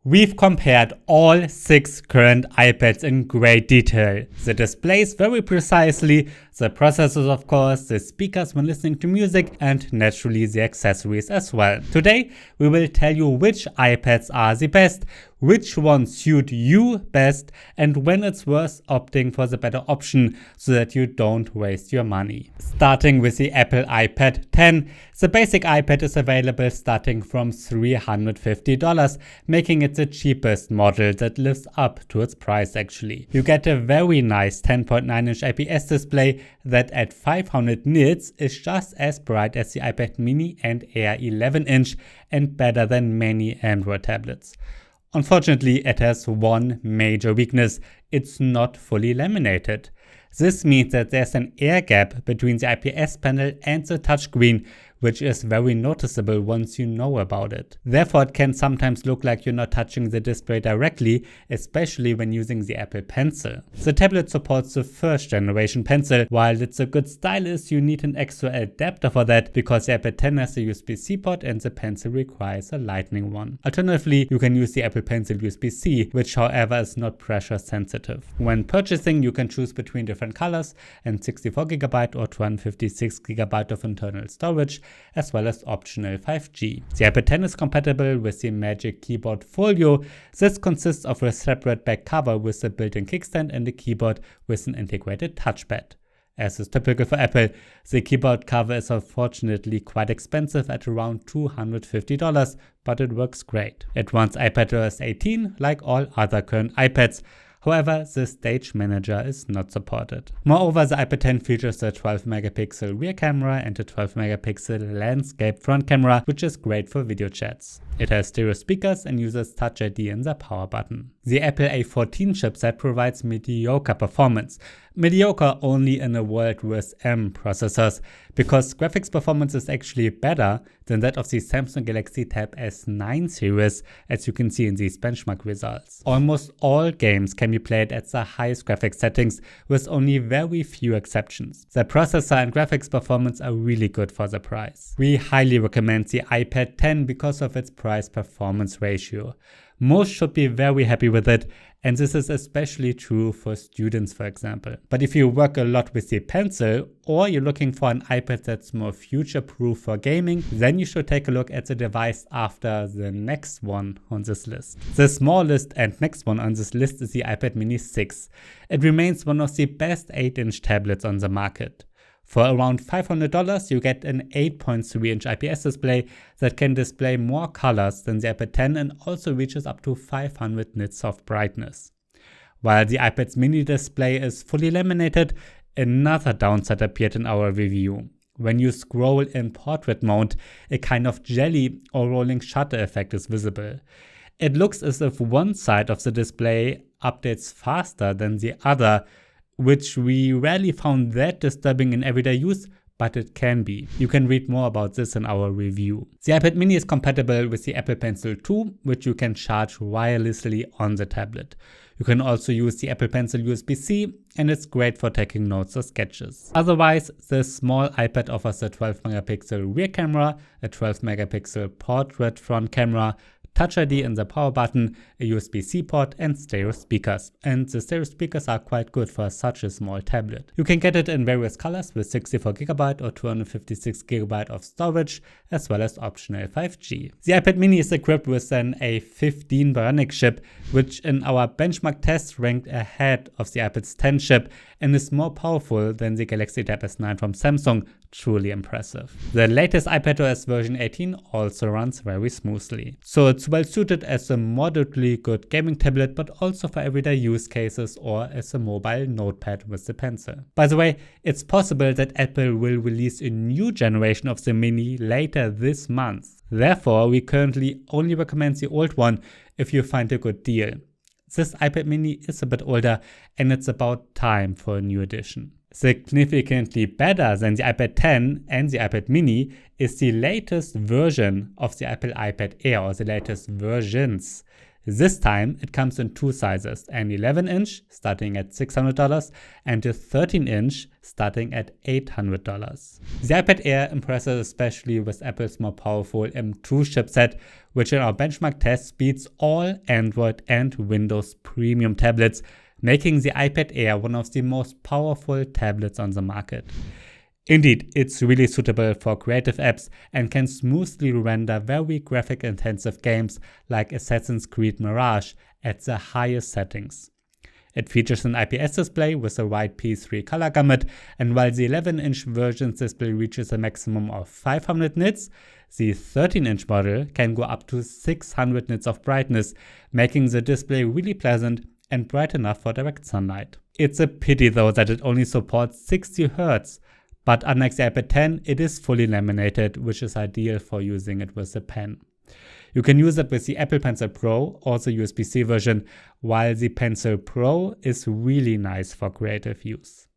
We've compared all 6 current iPads in great detail. The displays very precisely, the processors of course, the speakers when listening to music, and naturally the accessories as well. Today we will tell you which iPads are the best, which ones suit you best, and when it's worth opting for the better option so that you don't waste your money. Starting with the Apple iPad 10, the basic iPad is available starting from $350, making it the cheapest model that lives up to its price actually. You get a very nice 10.9-inch IPS display that at 500 nits is just as bright as the iPad mini and Air 11-inch and better than many Android tablets. Unfortunately, it has one major weakness: it's not fully laminated. This means that there's an air gap between the IPS panel and the touchscreen, which is very noticeable once you know about it. Therefore, it can sometimes look like you're not touching the display directly, especially when using the Apple Pencil. The tablet supports the first generation Pencil. While it's a good stylus, you need an extra adapter for that because the iPad 10 has a USB-C port and the Pencil requires a Lightning one. Alternatively, you can use the Apple Pencil USB-C, which however is not pressure sensitive. When purchasing, you can choose between different colors and 64GB or 256GB of internal storage, as well as optional 5G. The iPad 10 is compatible with the Magic Keyboard Folio. This consists of a separate back cover with a built-in kickstand and a keyboard with an integrated touchpad. As is typical for Apple, the keyboard cover is unfortunately quite expensive at around $250, but it works great. It runs iPadOS 18 like all other current iPads. However, the Stage Manager is not supported. Moreover, the iPad 10 features a 12-megapixel rear camera and a 12-megapixel landscape front camera, which is great for video chats. It has stereo speakers and uses Touch ID in the power button. The Apple A14 chipset provides mediocre performance. Mediocre only in a world with M processors, because graphics performance is actually better than that of the Samsung Galaxy Tab S9 series, as you can see in these benchmark results. Almost all games can be played at the highest graphics settings, with only very few exceptions. The processor and graphics performance are really good for the price. We highly recommend the iPad 10 because of its price-performance ratio. Most should be very happy with it, and this is especially true for students, for example. But if you work a lot with the Pencil, or you're looking for an iPad that's more future-proof for gaming, then you should take a look at the device after the next one on this list. The smallest and next one on this list is the iPad mini 6. It remains one of the best 8-inch tablets on the market. For around $500, you get an 8.3-inch IPS display that can display more colors than the iPad 10 and also reaches up to 500 nits of brightness. While the iPad's mini display is fully laminated, another downside appeared in our review. When you scroll in portrait mode, a kind of jelly or rolling shutter effect is visible. It looks as if one side of the display updates faster than the other, which we rarely found that disturbing in everyday use, but it can be. You can read more about this in our review. The iPad mini is compatible with the Apple Pencil 2, which you can charge wirelessly on the tablet. You can also use the Apple Pencil USB-C, and it's great for taking notes or sketches. Otherwise, the small iPad offers a 12-megapixel rear camera, a 12-megapixel portrait front camera, Touch ID in the power button, a USB-C port, and stereo speakers. And the stereo speakers are quite good for such a small tablet. You can get it in various colors with 64GB or 256GB of storage, as well as optional 5G. The iPad mini is equipped with an A15 Bionic chip, which in our benchmark test ranked ahead of the iPad's 10 chip and is more powerful than the Galaxy Tab S9 from Samsung. Truly impressive. The latest iPadOS version 18 also runs very smoothly. So it's well suited as a moderately good gaming tablet, but also for everyday use cases or as a mobile notepad with the Pencil. By the way, it's possible that Apple will release a new generation of the Mini later this month. Therefore, we currently only recommend the old one if you find a good deal. This iPad mini is a bit older and it's about time for a new edition. Significantly better than the iPad 10 and the iPad mini is the latest version of the Apple iPad Air, or the latest versions. This time it comes in two sizes, an 11-inch starting at $600 and a 13-inch starting at $800. The iPad Air impresses especially with Apple's more powerful M2 chipset, which in our benchmark test beats all Android and Windows premium tablets, making the iPad Air one of the most powerful tablets on the market. Indeed, it's really suitable for creative apps and can smoothly render very graphic-intensive games like Assassin's Creed Mirage at the highest settings. It features an IPS display with a wide P3 color gamut, and while the 11-inch version's display reaches a maximum of 500 nits, the 13-inch model can go up to 600 nits of brightness, making the display really pleasant and bright enough for direct sunlight. It's a pity though that it only supports 60 Hz, but unlike the iPad 10, it is fully laminated, which is ideal for using it with a pen. You can use it with the Apple Pencil Pro or the USB-C version, while the Pencil Pro is really nice for creative use.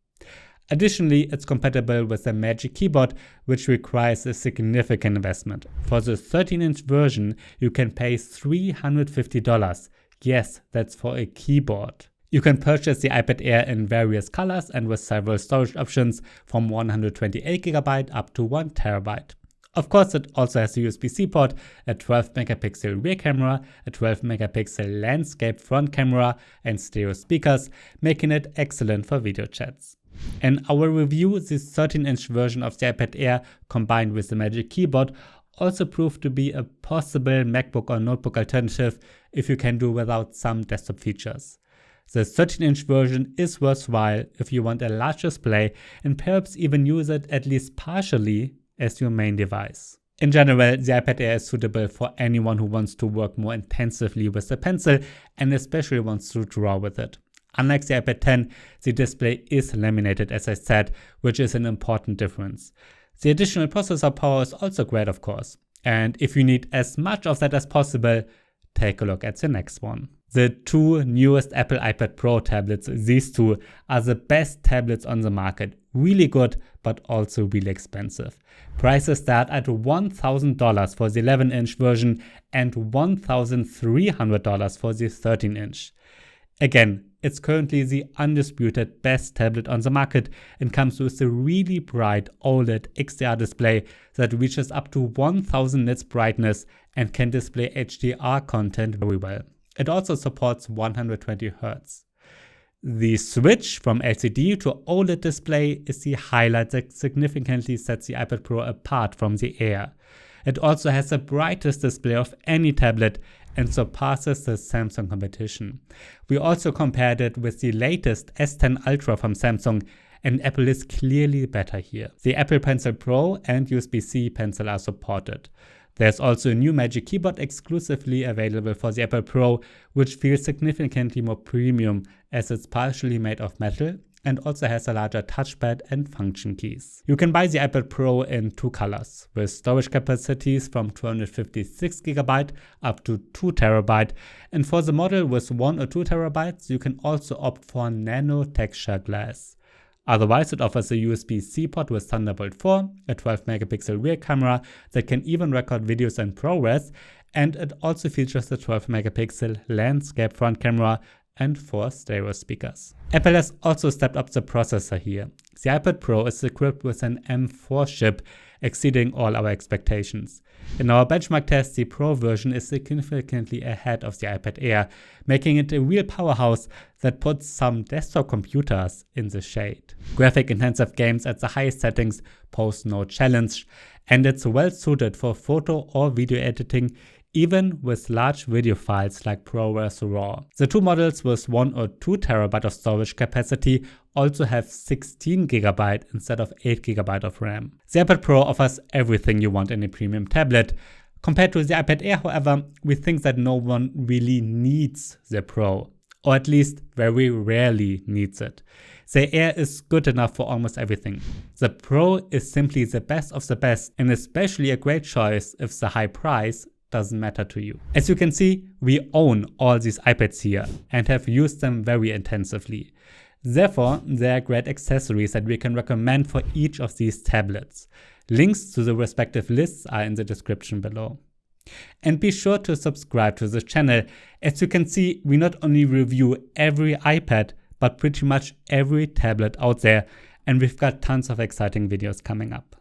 Additionally, it's compatible with the Magic Keyboard, which requires a significant investment. For the 13-inch version, you can pay $350. Yes, that's for a keyboard. You can purchase the iPad Air in various colors and with several storage options from 128GB up to 1TB. Of course, it also has a USB-C port, a 12MP rear camera, a 12MP landscape front camera, and stereo speakers, making it excellent for video chats. In our review, the 13-inch version of the iPad Air combined with the Magic Keyboard also proved to be a possible MacBook or notebook alternative if you can do without some desktop features. The 13-inch version is worthwhile if you want a large display and perhaps even use it at least partially as your main device. In general, the iPad Air is suitable for anyone who wants to work more intensively with the pencil and especially wants to draw with it. Unlike the iPad 10, the display is laminated, as I said, which is an important difference. The additional processor power is also great, of course. And if you need as much of that as possible, take a look at the next one. The two newest Apple iPad Pro tablets, these two, are the best tablets on the market. Really good, but also really expensive. Prices start at $1,000 for the 11-inch version and $1,300 for the 13-inch. Again, it's currently the undisputed best tablet on the market and comes with a really bright OLED XDR display that reaches up to 1000 nits brightness and can display HDR content very well. It also supports 120Hz. The switch from LCD to OLED display is the highlight that significantly sets the iPad Pro apart from the Air. It also has the brightest display of any tablet and surpasses the Samsung competition. We also compared it with the latest S10 Ultra from Samsung, and Apple is clearly better here. The Apple Pencil Pro and USB-C Pencil are supported. There's also a new Magic Keyboard exclusively available for the Apple Pro, which feels significantly more premium as it's partially made of metal and also has a larger touchpad and function keys. You can buy the iPad Pro in two colors, with storage capacities from 256GB up to 2TB, and for the model with 1 or 2TB, you can also opt for nano texture glass. Otherwise, it offers a USB-C port with Thunderbolt 4, a 12MP rear camera that can even record videos in ProRes, and it also features the 12MP landscape front camera and 4 stereo speakers. Apple has also stepped up the processor here. The iPad Pro is equipped with an M4 chip, exceeding all our expectations. In our benchmark test, the Pro version is significantly ahead of the iPad Air, making it a real powerhouse that puts some desktop computers in the shade. Graphic-intensive games at the highest settings pose no challenge, and it's well suited for photo or video editing, even with large video files like ProRes RAW. The two models with 1 or 2TB of storage capacity also have 16GB instead of 8GB of RAM. The iPad Pro offers everything you want in a premium tablet. Compared to the iPad Air, however, we think that no one really needs the Pro, or at least very rarely needs it. The Air is good enough for almost everything. The Pro is simply the best of the best, and especially a great choice if the high price doesn't matter to you. As you can see, we own all these iPads here and have used them very intensively. Therefore, there are great accessories that we can recommend for each of these tablets. Links to the respective lists are in the description below. And be sure to subscribe to the channel. As you can see, we not only review every iPad, but pretty much every tablet out there, and we've got tons of exciting videos coming up.